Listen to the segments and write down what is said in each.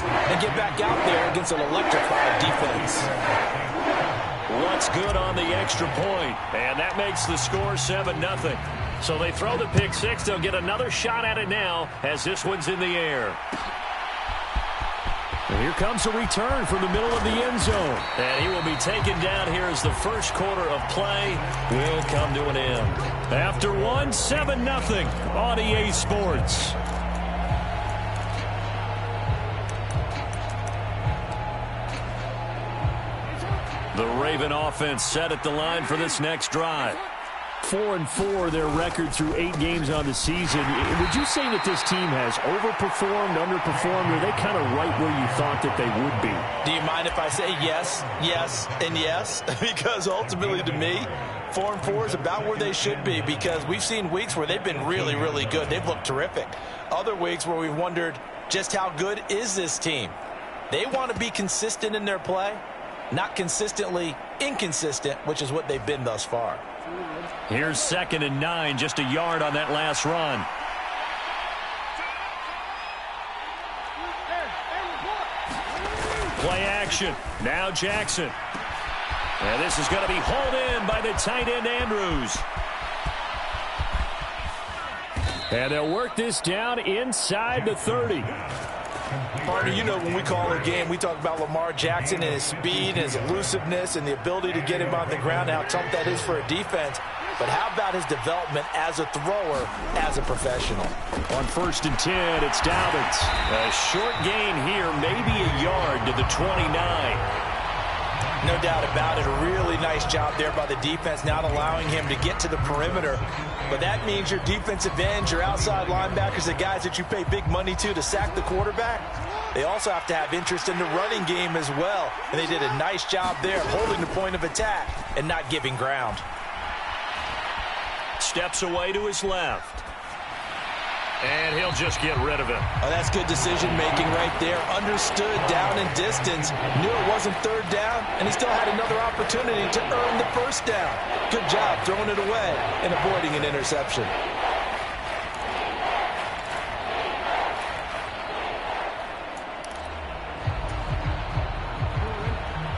minutes and get back out there against an electrified defense. What's good on the extra point? And that makes the score 7-0. So they throw the pick six. They'll get another shot at it now as this one's in the air. And here comes a return from the middle of the end zone. And he will be taken down here as the first quarter of play will come to an end. After one, 7-0 on EA Sports. The Raven offense set at the line for this next drive. 4-4 their record through 8 games on the season. Would you say that this team has overperformed, underperformed, or are they kind of right where you thought that they would be? Do you mind if I say yes, yes, and yes? Because ultimately to me, 4-4 is about where they should be, because we've seen weeks where they've been really, really good. They've looked terrific. Other weeks where we've wondered just how good is this team. They want to be consistent in their play, not consistently inconsistent, which is what they've been thus far. Here's 2nd and 9, just a yard on that last run. Play action. Now Jackson. And this is going to be hauled in by the tight end Andrews. And they'll work this down inside the 30. Partner, you know when we call a game, we talk about Lamar Jackson and his speed and his elusiveness and the ability to get him on the ground, how tough that is for a defense. But how about his development as a thrower, as a professional? On 1st and 10, it's Dobbins. A short gain here, maybe a yard to the 29. No doubt about it. A really nice job there by the defense, not allowing him to get to the perimeter. But that means your defensive ends, your outside linebackers, the guys that you pay big money to sack the quarterback, they also have to have interest in the running game as well. And they did a nice job there holding the point of attack and not giving ground. Steps away to his left. And he'll just get rid of it. Oh, that's good decision-making right there. Understood down and distance. Knew it wasn't 3rd down, and he still had another opportunity to earn the 1st down. Good job throwing it away and avoiding an interception.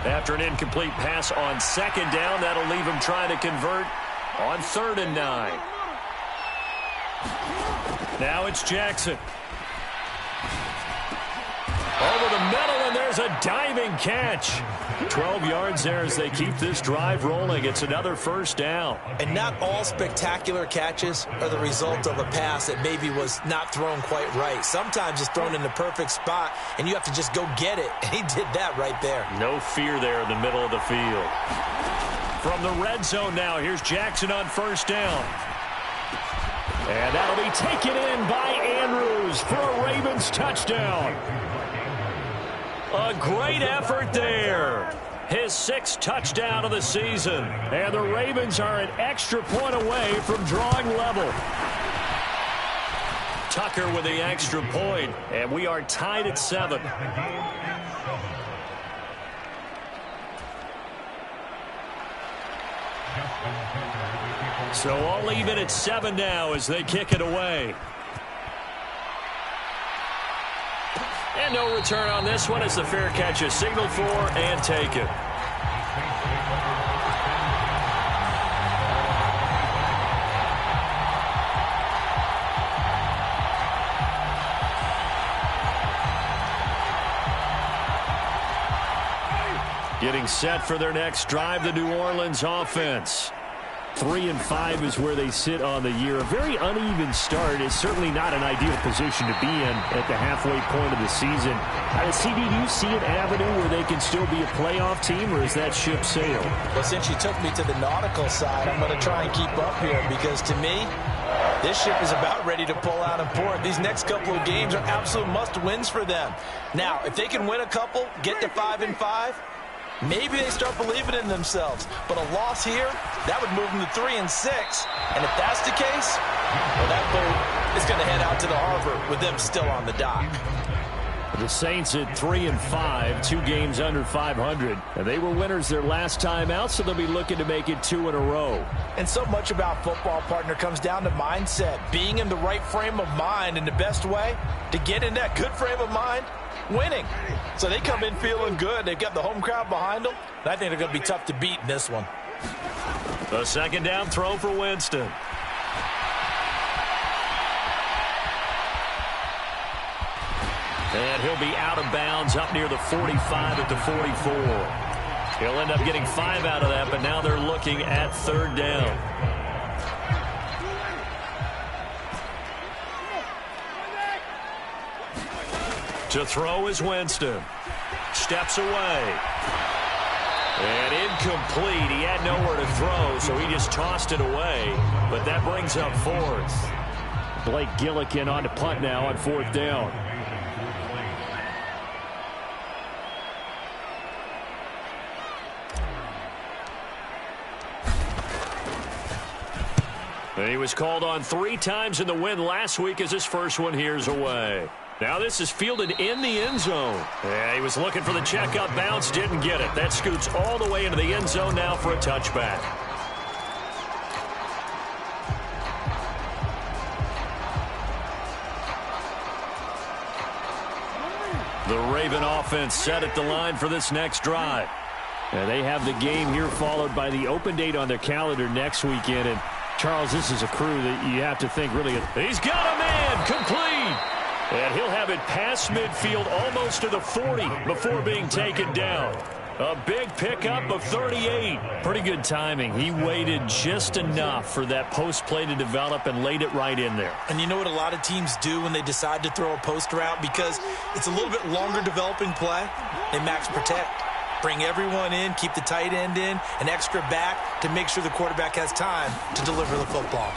After an incomplete pass on 2nd down, that'll leave him trying to convert on 3rd and 9. Now it's Jackson. Over the middle, and there's a diving catch. 12 yards there as they keep this drive rolling. It's another 1st down. And not all spectacular catches are the result of a pass that maybe was not thrown quite right. Sometimes it's thrown in the perfect spot, and you have to just go get it. And he did that right there. No fear there in the middle of the field. From the red zone now, here's Jackson on 1st down. And that'll be taken in by Andrews for a Ravens touchdown. A great effort there. His 6th touchdown of the season. And the Ravens are an extra point away from drawing level. Tucker with the extra point, and we are tied at 7. So all even at 7 now as they kick it away. And no return on this one as the fair catch is signaled for and taken. Getting set for their next drive, the New Orleans offense. 3-5 is where they sit on the year. A very uneven start is certainly not an ideal position to be in at the halfway point of the season. CD, do you see an avenue where they can still be a playoff team, or is that ship sailed? Well, since you took me to the nautical side, I'm going to try and keep up here, because to me, this ship is about ready to pull out of port. These next couple of games are absolute must-wins for them. Now, if they can win a couple, get to 5-5, maybe they start believing in themselves. But a loss here, that would move them to 3-6. And if that's the case, well, that boat is going to head out to the harbor with them still on the dock. The Saints at 3-5, 2 games under 500. And they were winners their last time out, so they'll be looking to make it 2 in a row. And so much about football, partner, comes down to mindset. Being in the right frame of mind in the best way to get in that good frame of mind winning. So they come in feeling good. They've got the home crowd behind them. And I think they're going to be tough to beat in this one. The second down throw for Winston. And he'll be out of bounds up near the 45 at the 44. He'll end up getting 5 out of that, but now they're looking at third down. To throw is Winston. Steps away. And incomplete. He had nowhere to throw, so he just tossed it away. But that brings up fourth. Blake Gillikin on to punt now on fourth down. And he was called on 3 times in the win last week as his first one here's away. Now this is fielded in the end zone. Yeah, he was looking for the checkup bounce, didn't get it. That scoots all the way into the end zone now for a touchback. The Raven offense set at the line for this next drive. And they have the game here followed by the open date on their calendar next weekend. And Charles, this is a crew that you have to think really. He's got a man complete. And he'll have it past midfield almost to the 40 before being taken down. A big pickup of 38. Pretty good timing. He waited just enough for that post play to develop and laid it right in there. And you know what a lot of teams do when they decide to throw a post route? Because it's a little bit longer developing play. They max protect. Bring everyone in, keep the tight end in, an extra back to make sure the quarterback has time to deliver the football.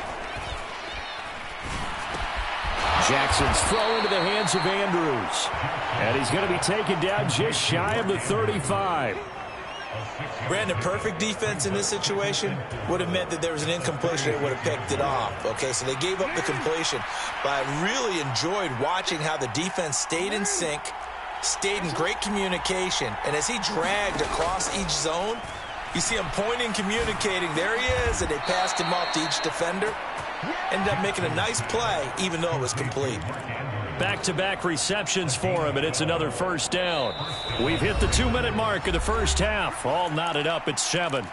Jackson's throw into the hands of Andrews. And he's going to be taken down just shy of the 35. Brandon, perfect defense in this situation would have meant that there was an incompletion. They would have picked it off. Okay, so they gave up the completion. But I really enjoyed watching how the defense stayed in sync, stayed in great communication, and as he dragged across each zone, you see him pointing, communicating. There he is, and they passed him off to each defender. Ended up making a nice play, even though it was complete. Back-to-back receptions for him, and it's another first down. We've hit the 2-minute mark of the first half. All knotted up at 7.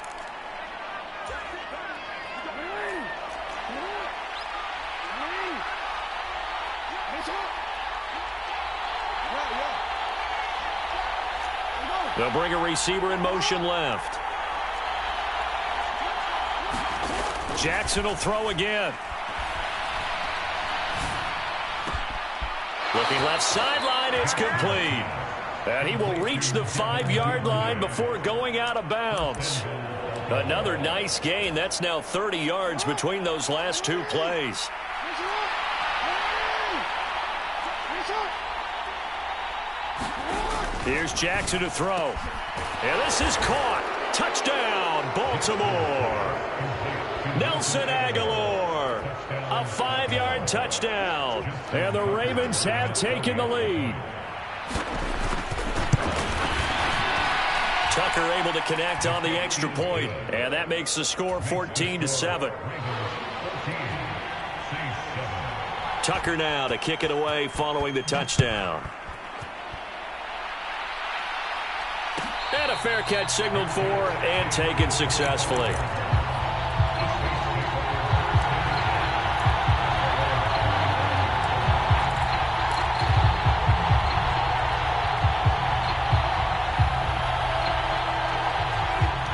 They'll bring a receiver in motion left. Jackson will throw again. Looking left sideline, it's complete. And he will reach the 5-yard line before going out of bounds. Another nice gain. That's now 30 yards between those last 2 plays. Here's Jackson to throw. And this is caught. Touchdown, Baltimore. Nelson Aguilar. A 5-yard touchdown. And the Ravens have taken the lead. Tucker able to connect on the extra point. And that makes the score 14-7. Tucker now to kick it away following the touchdown. And a fair catch signaled for and taken successfully.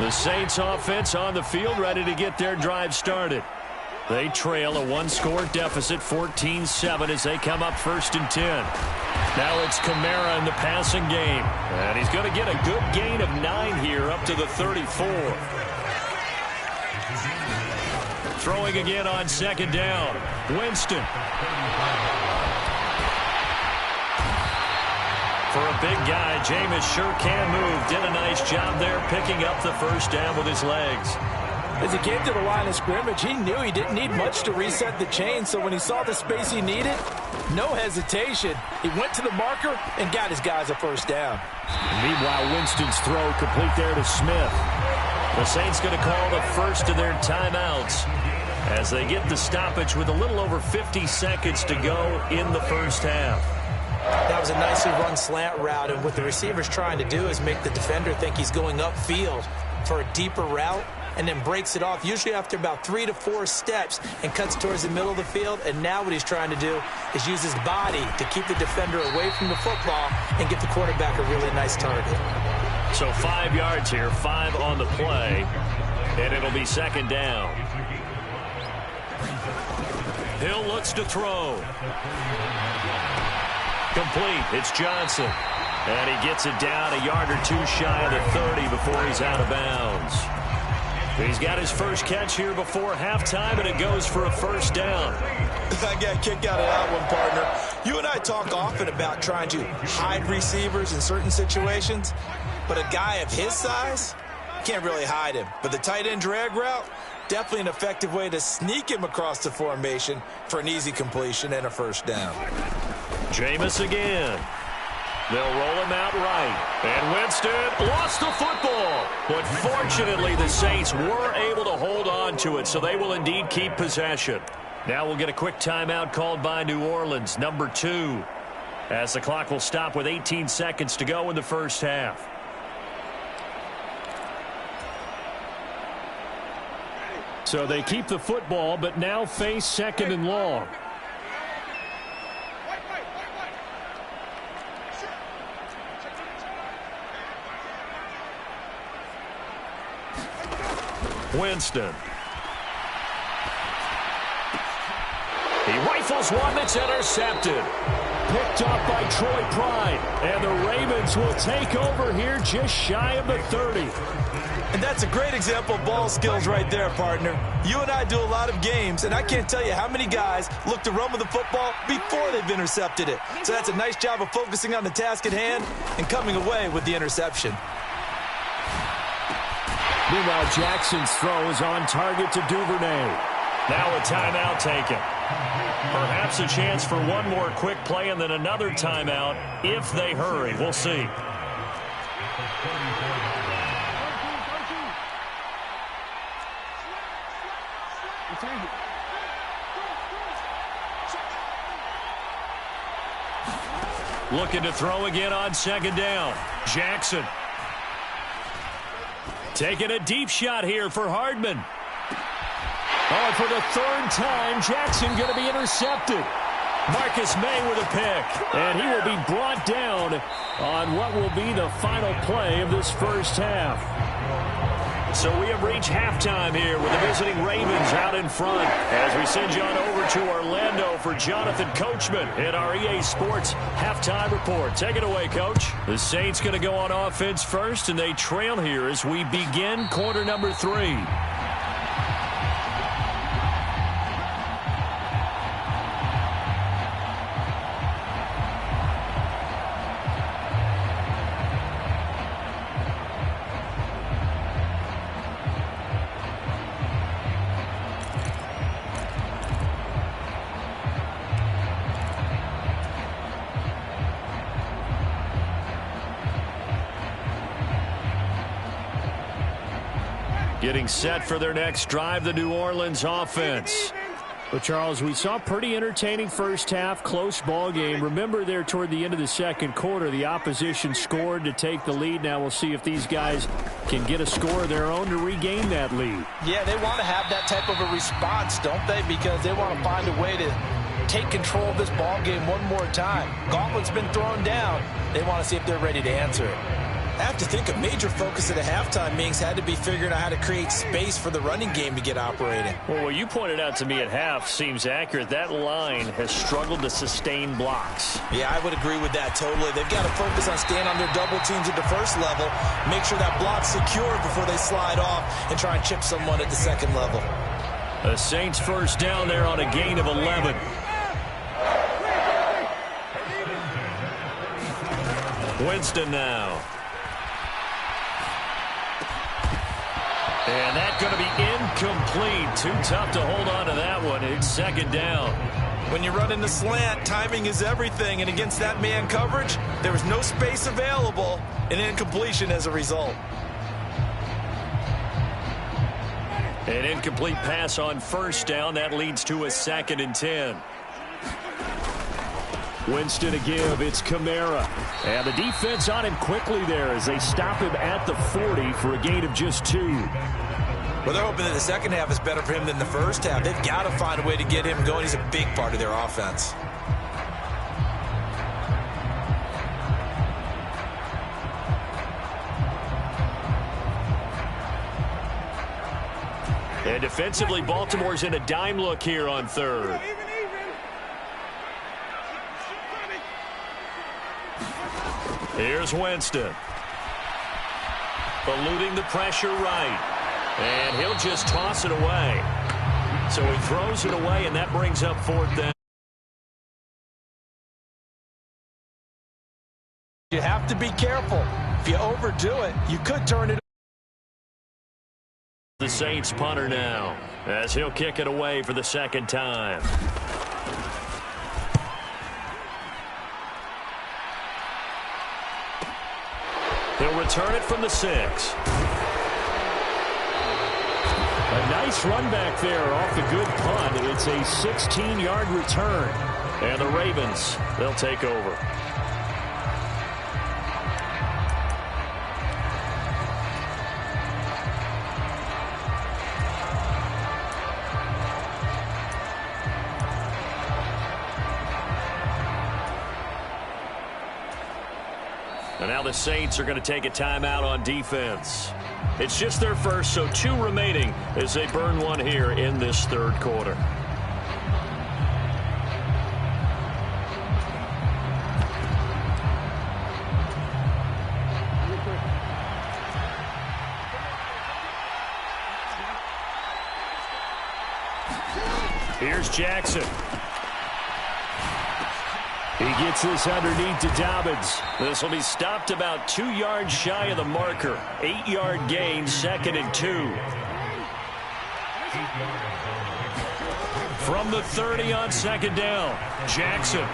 The Saints offense on the field ready to get their drive started. They trail a 1-score deficit, 14-7 as they come up 1st and 10. Now it's Kamara in the passing game. And he's going to get a good gain of 9 here up to the 34. Throwing again on 2nd down. Winston. For a big guy, Jameis sure can move. Did a nice job there picking up the first down with his legs. As he came to the line of scrimmage, he knew he didn't need much to reset the chain, so when he saw the space he needed, no hesitation. He went to the marker and got his guys a first down. Meanwhile, Winston's throw complete there to Smith. The Saints going to call the first of their timeouts as they get the stoppage with a little over 50 seconds to go in the first half. That was a nicely run slant route, and what the receiver's trying to do is make the defender think he's going upfield for a deeper route, and then breaks it off, usually after about 3 to 4 steps, and cuts towards the middle of the field. And now what he's trying to do is use his body to keep the defender away from the football and get the quarterback a really nice target. So 5 yards here, 5 on the play, and it'll be second down. Hill looks to throw. Complete. It's Johnson. And he gets it down a yard or two shy of the 30 before he's out of bounds. He's got his first catch here before halftime, and it goes for a first down. I got a kick out of that one, partner. You and I talk often about trying to hide receivers in certain situations, but a guy of his size can't really hide him. But the tight end drag route, definitely an effective way to sneak him across the formation for an easy completion and a first down. Jameis again. They'll roll him out right. And Winston lost the football. But fortunately, the Saints were able to hold on to it, so they will indeed keep possession. Now we'll get a quick timeout called by New Orleans, number 2, as the clock will stop with 18 seconds to go in the first half. So they keep the football, but now face second and long. Winston. He rifles one that's intercepted. Picked up by Troy Pride. And the Ravens will take over here just shy of the 30. And that's a great example of ball skills right there, partner. You and I do a lot of games, and I can't tell you how many guys look to run with the football before they've intercepted it. So that's a nice job of focusing on the task at hand and coming away with the interception. Meanwhile, Jackson's throw is on target to Duvernay. Now a timeout taken. Perhaps a chance for one more quick play and then another timeout if they hurry. We'll see. Looking to throw again on second down. Jackson. Taking a deep shot here for Hardman. Oh, and for the third time, Jackson going to be intercepted. Marcus May with a pick. And he will be brought down on what will be the final play of this first half. So we have reached halftime here with the visiting Ravens out in front as we send you on over to Orlando for Jonathan Coachman in our EA Sports halftime report. Take it away, Coach. The Saints going to go on offense first, and they trail here as we begin quarter number 3. Getting set for their next drive, the New Orleans offense. But, Charles, we saw pretty entertaining first half, close ball game. Remember there toward the end of the second quarter, the opposition scored to take the lead. Now we'll see if these guys can get a score of their own to regain that lead. Yeah, they want to have that type of a response, don't they? Because they want to find a way to take control of this ball game one more time. Gauntlet's been thrown down. They want to see if they're ready to answer it. I have to think a major focus at a halftime meetings had to be figuring out how to create space for the running game to get operating. Well, what you pointed out to me at half seems accurate. That line has struggled to sustain blocks. Yeah, I would agree with that totally. They've got to focus on staying on their double teams at the first level, make sure that block's secure before they slide off and try and chip someone at the second level. The Saints first down there on a gain of 11. Winston now. And that's going to be incomplete. Too tough to hold on to that one. It's second down. When you run in the slant, timing is everything. And against that man coverage, there was no space available. An incompletion as a result. An incomplete pass on first down. That leads to a 2nd and 10. Winston to give. It's Kamara. And the defense on him quickly there as they stop him at the 40 for a gain of just 2. Well, they're hoping that the second half is better for him than the first half. They've got to find a way to get him going. He's a big part of their offense. And defensively, Baltimore's in a dime look here on third. Here's Winston. Eluding the pressure right. And he'll just toss it away. So he throws it away, and that brings up fourth down. You have to be careful. If you overdo it, you could turn it. The Saints punter now as he'll kick it away for the second time. He'll return it from the 6. A nice run back there off the good punt. It's a 16-yard return. And the Ravens, they'll take over. And now the Saints are going to take a timeout on defense. It's just their first, so 2 remaining as they burn one here in this third quarter. Here's Jackson. He gets this underneath to Dobbins. This will be stopped about 2 yards shy of the marker. 8-yard gain, 2nd and 2. From the 30 on 2nd down, Jackson.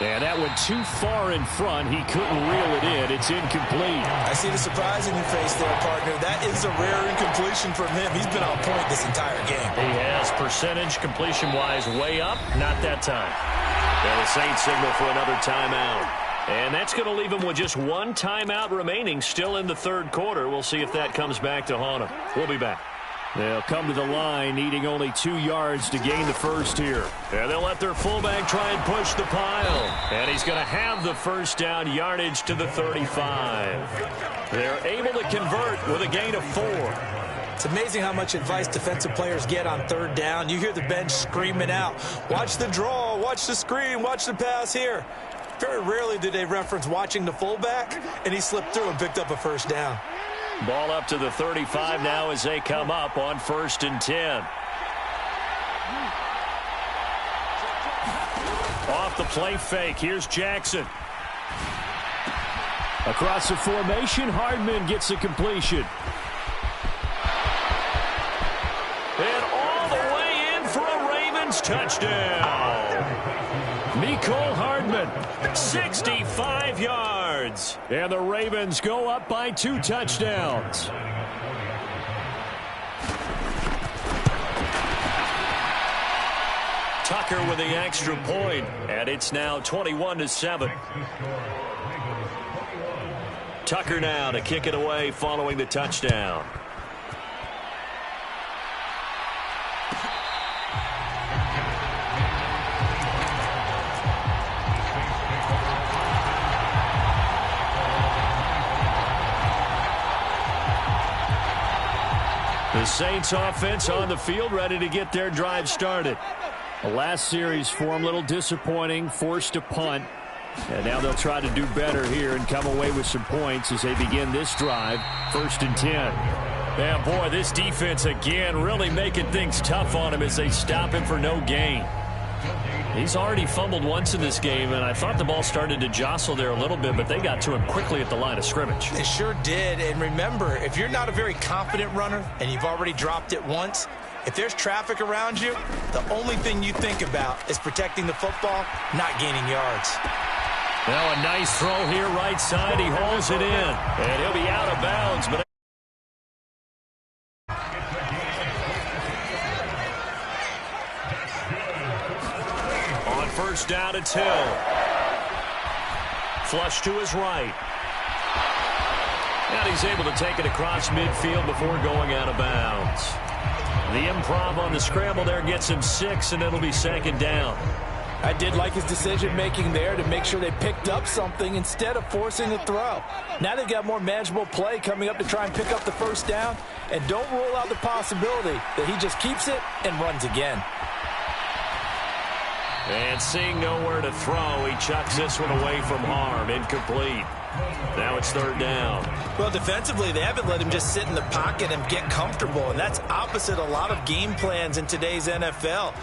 And that went too far in front. He couldn't reel it in. It's incomplete. I see the surprise in your face there, partner. That is a rare incompletion from him. He's been on point this entire game. He has percentage completion-wise way up. Not that time. And the Saints signal for another timeout. And that's going to leave him with just 1 timeout remaining still in the third quarter. We'll see if that comes back to haunt him. We'll be back. They'll come to the line, needing only 2 yards to gain the first here. And they'll let their fullback try and push the pile. And he's going to have the first down, yardage to the 35. They're able to convert with a gain of 4. It's amazing how much advice defensive players get on third down. You hear the bench screaming out, watch the draw, watch the screen, watch the pass here. Very rarely do they reference watching the fullback, and he slipped through and picked up a first down. Ball up to the 35 now as they come up on 1st and 10. Off the play fake, here's Jackson. Across the formation, Hardman gets the completion. And all the way in for a Ravens touchdown. Mecole Hardman, 65 yards. And the Ravens go up by 2 touchdowns. Tucker with the extra point, and it's now 21-7. Tucker now to kick it away following the touchdown. The Saints offense on the field, ready to get their drive started. The last series for them, a little disappointing, forced to punt. And now they'll try to do better here and come away with some points as they begin this drive, 1st and 10. Yeah, boy, this defense again really making things tough on him as they stop him for no gain. He's already fumbled once in this game, and I thought the ball started to jostle there a little bit, but they got to him quickly at the line of scrimmage. They sure did, and remember, if you're not a very confident runner and you've already dropped it once, if there's traffic around you, the only thing you think about is protecting the football, not gaining yards. Now a nice throw here right side. He hauls it in, and he'll be out of bounds, but First down, it's Hill. Flush to his right. And he's able to take it across midfield before going out of bounds. The improv on the scramble there gets him 6, and it'll be second down. I did like his decision-making there to make sure they picked up something instead of forcing a throw. Now they've got more manageable play coming up to try and pick up the first down, and don't rule out the possibility that he just keeps it and runs again. And seeing nowhere to throw, he chucks this one away from harm. Incomplete. Now it's third down. Well, defensively, they haven't let him just sit in the pocket and get comfortable, and that's opposite a lot of game plans in today's NFL.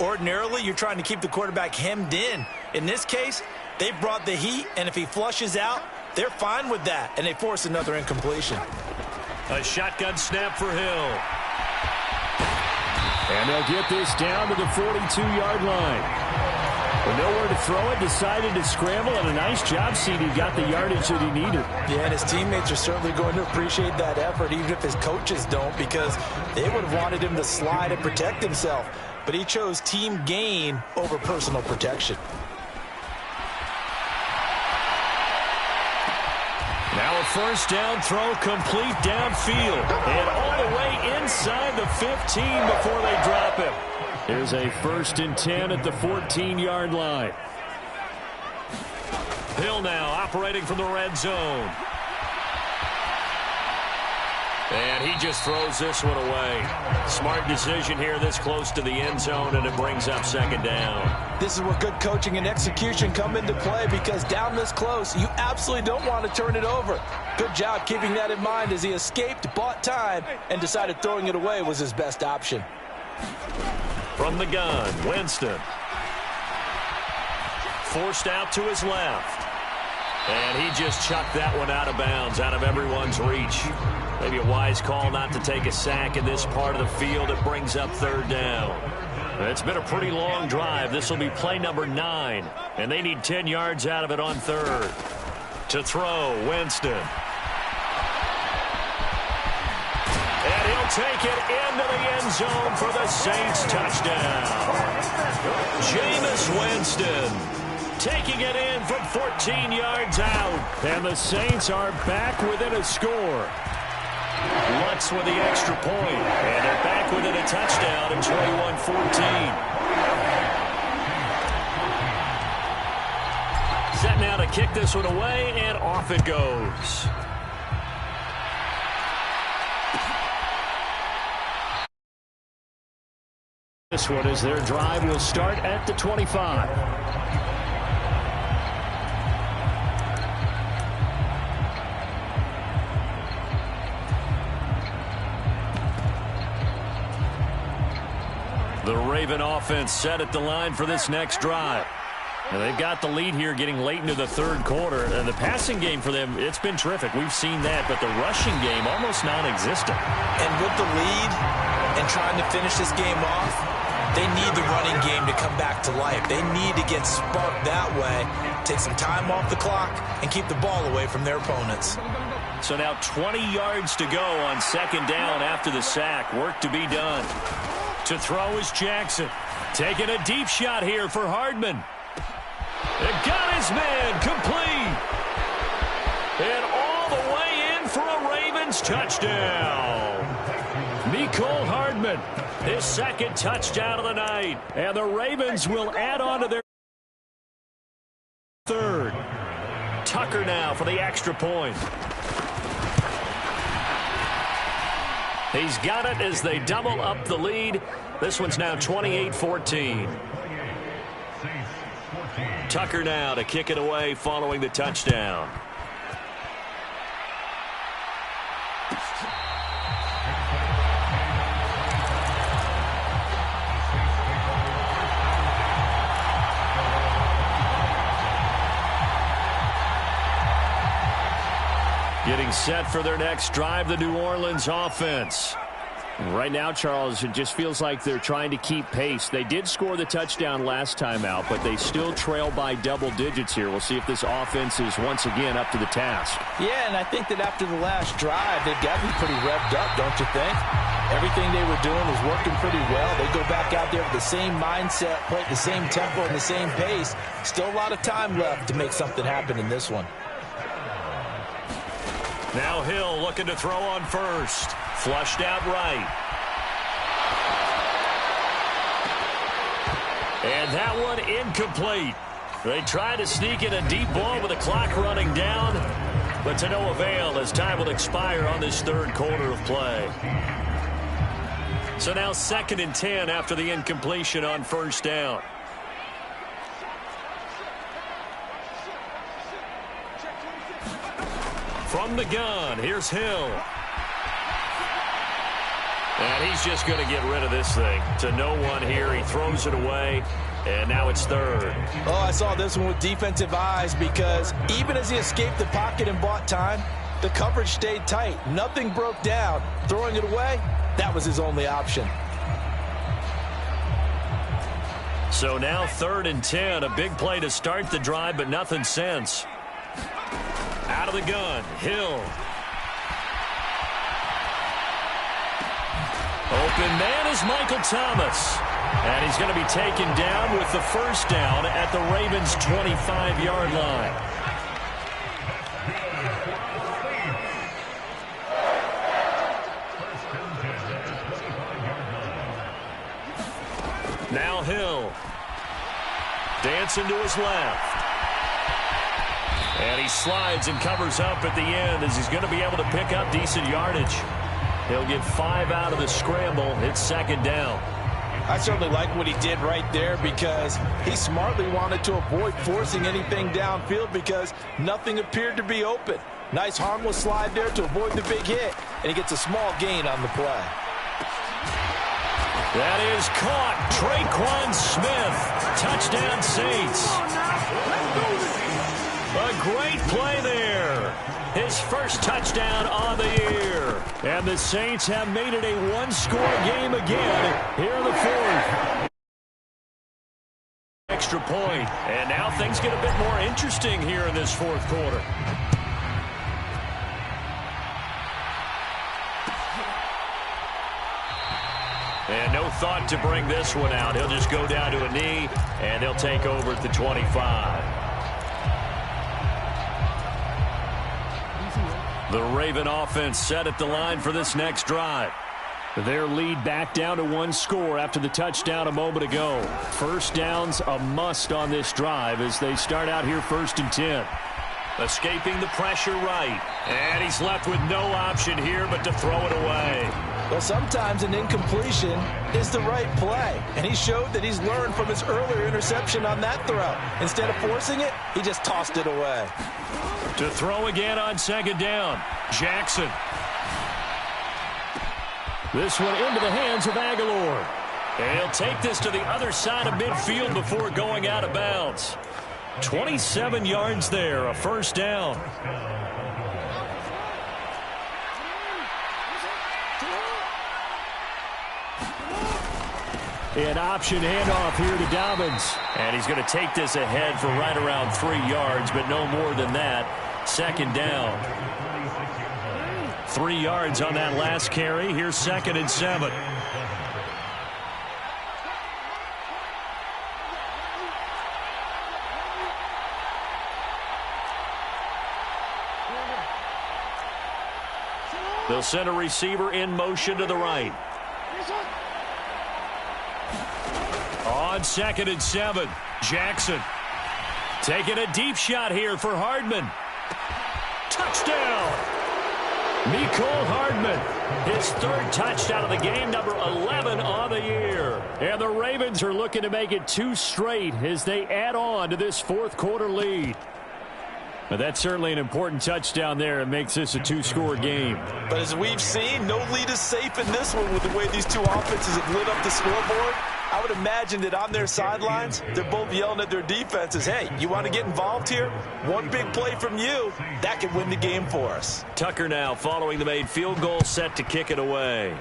Ordinarily, you're trying to keep the quarterback hemmed in. In this case, they brought the heat, and if he flushes out, they're fine with that, and they force another incompletion. A shotgun snap for Hill. And they'll get this down to the 42-yard line. With nowhere to throw it, decided to scramble, and a nice job, CD. Got the yardage that he needed. Yeah, and his teammates are certainly going to appreciate that effort, even if his coaches don't, because they would have wanted him to slide and protect himself. But he chose team gain over personal protection. Now a first down throw complete downfield. And all the way inside the 15 before they drop him. There's a 1st and 10 at the 14-yard line. Hill now operating from the red zone. And he just throws this one away. Smart decision here this close to the end zone, and it brings up second down. This is where good coaching and execution come into play, because down this close, you absolutely don't want to turn it over. Good job keeping that in mind as he escaped, bought time, and decided throwing it away was his best option. From the gun, Winston. Forced out to his left. And he just chucked that one out of bounds, out of everyone's reach. Maybe a wise call not to take a sack in this part of the field. It brings up third down. It's been a pretty long drive. This will be play number 9. And they need 10 yards out of it on third. To throw, Winston. And he'll take it into the end zone for the Saints touchdown. Jameis Winston taking it in from 14 yards out. And the Saints are back within a score. Lutz with the extra point. And they're back within a touchdown at 21-14. Set now to kick this one away, and off it goes. This one is their drive will start at the 25. The Raven offense set at the line for this next drive. And they've got the lead here getting late into the third quarter. And the passing game for them, it's been terrific. We've seen that. But the rushing game, almost non-existent. And with the lead and trying to finish this game off, they need the running game to come back to life. They need to get sparked that way, take some time off the clock, and keep the ball away from their opponents. So now 20 yards to go on second down after the sack. Work to be done. To throw is Jackson. Taking a deep shot here for Hardman. It got his man complete. And all the way in for a Ravens touchdown. Mecole Hardman, his second touchdown of the night. And the Ravens will add on to their third. Tucker now for the extra point. He's got it as they double up the lead. This one's now 28-14. Tucker now to kick it away following the touchdown. Getting set for their next drive, the New Orleans offense. Right now, Charles, it just feels like they're trying to keep pace. They did score the touchdown last time out, but they still trail by double digits here. We'll see if this offense is once again up to the task. Yeah, and I think that after the last drive, they've got to be pretty revved up, don't you think? Everything they were doing was working pretty well. They go back out there with the same mindset, play at the same tempo and the same pace. Still a lot of time left to make something happen in this one. Now Hill looking to throw on first. Flushed out right. And that one incomplete. They try to sneak in a deep ball with the clock running down, but to no avail as time will expire on this third quarter of play. So now 2nd and 10 after the incompletion on first down. From the gun, here's Hill. And he's just going to get rid of this thing. To no one here. He throws it away. And now it's 3rd. Oh, I saw this one with defensive eyes because even as he escaped the pocket and bought time, the coverage stayed tight. Nothing broke down. Throwing it away, that was his only option. So now 3rd and 10. A big play to start the drive, but nothing since. Out of the gun, Hill. Open man is Michael Thomas. And he's going to be taken down with the first down at the Ravens' 25-yard line. Now Hill. Dancing to his left. And he slides and covers up at the end as he's going to be able to pick up decent yardage. He'll get 5 out of the scramble. It's 2nd down. I certainly like what he did right there because he smartly wanted to avoid forcing anything downfield because nothing appeared to be open. Nice harmless slide there to avoid the big hit, and he gets a small gain on the play. That is caught. Traquan Smith. Touchdown Saints. A great play there. His first touchdown on the year. And the Saints have made it a one-score game again here in the 4th. Extra point. And now things get a bit more interesting here in this 4th quarter. And no thought to bring this one out. He'll just go down to a knee, and they'll take over at the 25. The Raven offense set at the line for this next drive. Their lead back down to 1 score after the touchdown a moment ago. First down's a must on this drive as they start out here 1st and 10. Escaping the pressure right. And he's left with no option here but to throw it away. Well, sometimes an incompletion is the right play. And he showed that he's learned from his earlier interception on that throw. Instead of forcing it, he just tossed it away. To throw again on 2nd down. Jackson. This one into the hands of Aguilar. And he'll take this to the other side of midfield before going out of bounds. 27 yards there, a first down. An option handoff here to Dobbins. And he's going to take this ahead for right around 3 yards, but no more than that. 2nd down. 3 yards on that last carry. Here's 2nd and 7. They'll send a receiver in motion to the right. On 2nd and 7, Jackson taking a deep shot here for Hardman. Touchdown! Mecole Hardman, his 3rd touchdown of the game, number 11 on the year. And the Ravens are looking to make it 2 straight as they add on to this 4th quarter lead. But that's certainly an important touchdown there. It makes this a 2-score game. But as we've seen, no lead is safe in this one with the way these two offenses have lit up the scoreboard. I would imagine that on their sidelines, they're both yelling at their defenses, hey, you want to get involved here? One big play from you, that could win the game for us. Tucker now following the made field goal, set to kick it away.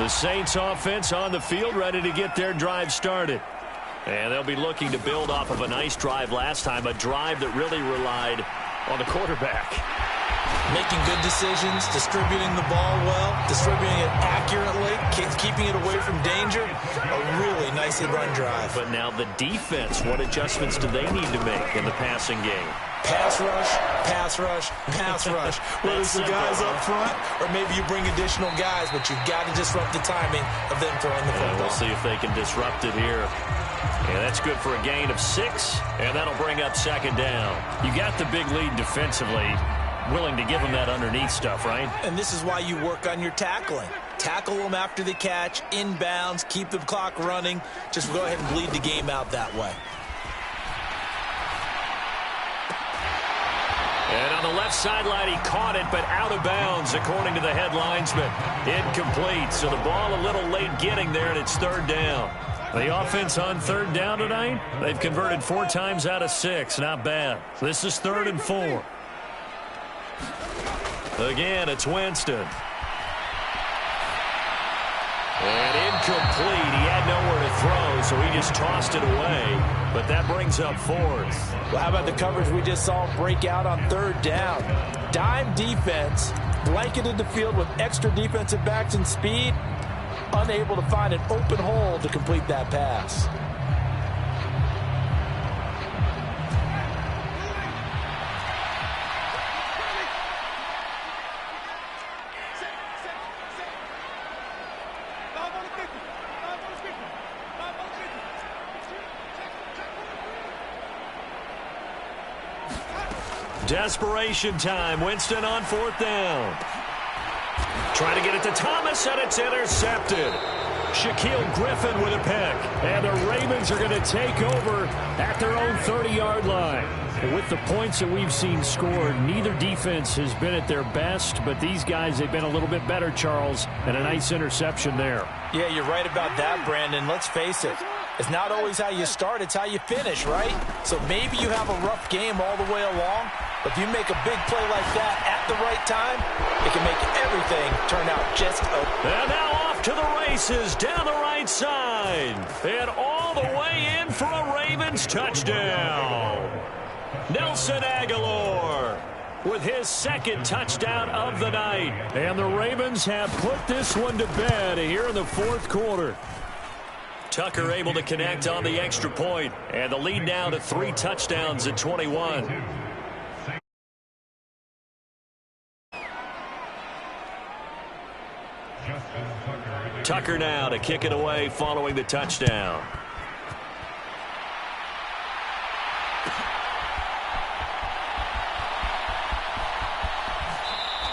The Saints offense on the field, ready to get their drive started. And they'll be looking to build off of a nice drive last time, a drive that really relied on the quarterback. Making good decisions, distributing the ball well, distributing it accurately, keeping it away from danger. A really nicely run drive. But now the defense, what adjustments do they need to make in the passing game? Pass rush, pass rush, pass rush. Whether it's the guys up front or maybe you bring additional guys, but you've got to disrupt the timing of them throwing the football. We'll see if they can disrupt it here. And that's good for a gain of 6, and that'll bring up second down. You got the big lead defensively, willing to give them that underneath stuff, right? And this is why you work on your tackling. Tackle them after the catch, inbounds, keep the clock running. Just go ahead and bleed the game out that way. And on the left sideline, he caught it, but out of bounds, according to the head linesman. Incomplete, so the ball a little late getting there, and it's third down. The offense on third down tonight, they've converted 4 times out of 6. Not bad. This is 3rd and 4. Again, it's Winston. And incomplete. He had nowhere to throw, so he just tossed it away. But that brings up 4th. Well, how about the coverage we just saw break out on third down? Dime defense, blanketed the field with extra defensive backs and speed, unable to find an open hole to complete that pass. Desperation time. Winston on 4th down. Trying to get it to Thomas, and it's intercepted. Shaquille Griffin with a pick. And the Ravens are going to take over at their own 30-yard line. With the points that we've seen scored, neither defense has been at their best, but these guys, they've been a little bit better, Charles, and a nice interception there. Yeah, you're right about that, Brandon. Let's face it. It's not always how you start, it's how you finish, right? So maybe you have a rough game all the way along, but if you make a big play like that at the right time, it can make everything turn out just okay. And now off to the races down the right side. And all the way in for a Ravens touchdown. Nelson Aguilar with his 2nd touchdown of the night. And the Ravens have put this one to bed here in the 4th quarter. Tucker able to connect on the extra point, and the lead now to 3 touchdowns at 21. Tucker now to kick it away following the touchdown.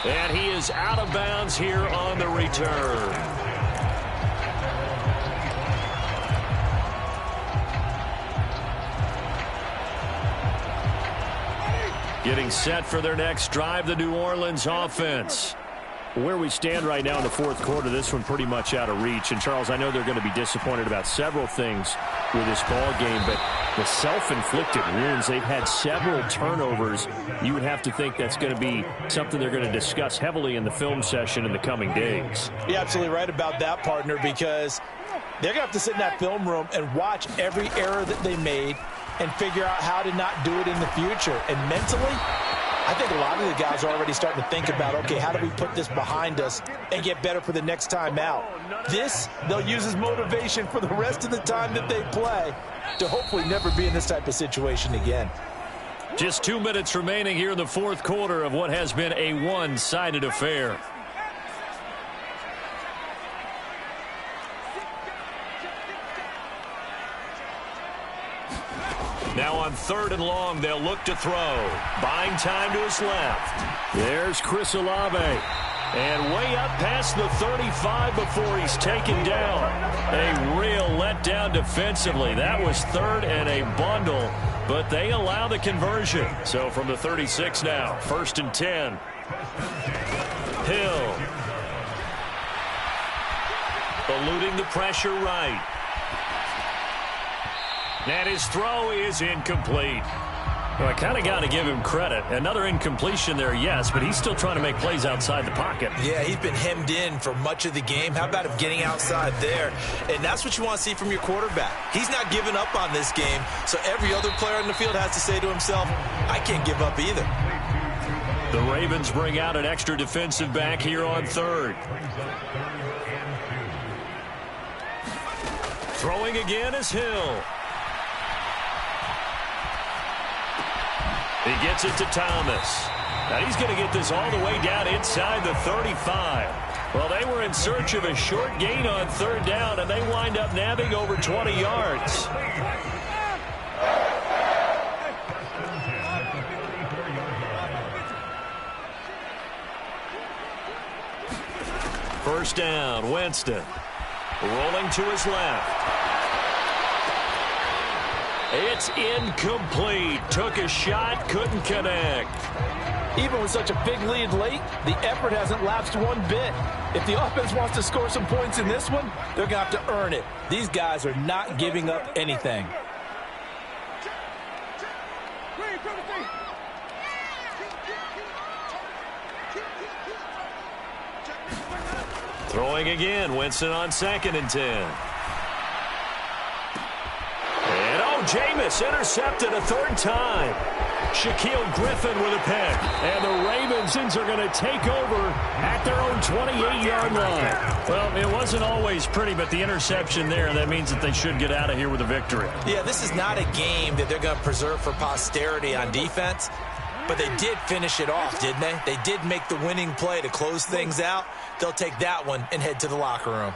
And he is out of bounds here on the return. Getting set for their next drive, the New Orleans offense. Where we stand right now in the 4th quarter, this one pretty much out of reach. And, Charles, I know they're going to be disappointed about several things with this ball game, but the self-inflicted wounds, they've had several turnovers. You would have to think that's going to be something they're going to discuss heavily in the film session in the coming days. You're absolutely right about that, partner, because they're going to have to sit in that film room and watch every error that they made and figure out how to not do it in the future. And mentally, I think a lot of the guys are already starting to think about, okay, how do we put this behind us and get better for the next time out? This, they'll use as motivation for the rest of the time that they play to hopefully never be in this type of situation again. Just 2 minutes remaining here in the 4th quarter of what has been a one-sided affair. Now on 3rd and long, they'll look to throw. Buying time to his left. There's Chris Olave. And way up past the 35 before he's taken down. A real letdown defensively. That was 3rd and a bundle, but they allow the conversion. So from the 36 now, 1st and 10. Hill. Eluding the pressure right. And his throw is incomplete. Well, I kind of got to give him credit. Another incompletion there, yes, but he's still trying to make plays outside the pocket. Yeah, he's been hemmed in for much of the game. How about him getting outside there? And that's what you want to see from your quarterback. He's not giving up on this game, so every other player on the field has to say to himself, I can't give up either. The Ravens bring out an extra defensive back here on third. Throwing again is Hill. He gets it to Thomas. Now he's going to get this all the way down inside the 35. Well, they were in search of a short gain on third down, and they wind up nabbing over 20 yards. First down, Winston. Rolling to his left. It's incomplete. Took a shot, couldn't connect. Even with such a big lead late, the effort hasn't lapsed one bit. If the offense wants to score some points in this one, they're going to have to earn it. These guys are not giving up anything. Throwing again, Winston on 2nd and 10. Jameis intercepted a third time. Shaquille Griffin with a pick. And the Ravens are going to take over at their own 28-yard line. Well, it wasn't always pretty, but the interception there, that means that they should get out of here with a victory. Yeah, this is not a game that they're going to preserve for posterity on defense, but they did finish it off, didn't they? They did make the winning play to close things out. They'll take that one and head to the locker room.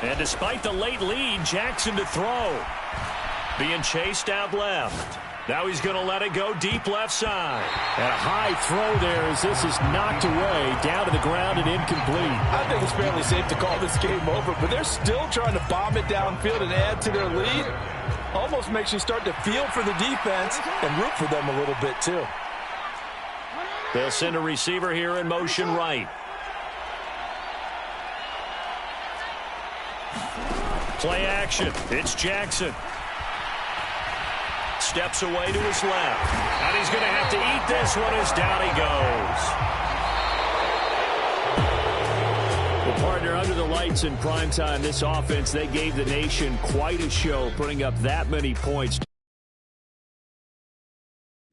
And despite the late lead, Jackson to throw. Being chased out left. Now he's going to let it go deep left side. And a high throw there as this is knocked away, down to the ground and incomplete. I think it's fairly safe to call this game over, but they're still trying to bomb it downfield and add to their lead. Almost makes you start to feel for the defense and root for them a little bit too. They'll send a receiver here in motion right. Play action. It's Jackson. Steps away to his left. And he's going to have to eat this one as down he goes. Well, partner, under the lights in primetime, this offense, they gave the nation quite a show, putting up that many points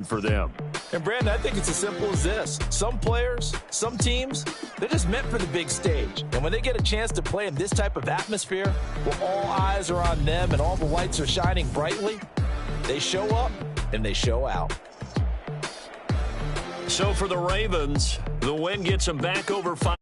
for them. And, Brandon, I think it's as simple as this. Some players, some teams, they're just meant for the big stage. And when they get a chance to play in this type of atmosphere, where all eyes are on them and all the lights are shining brightly, they show up and they show out. So for the Ravens, the win gets them back over 5.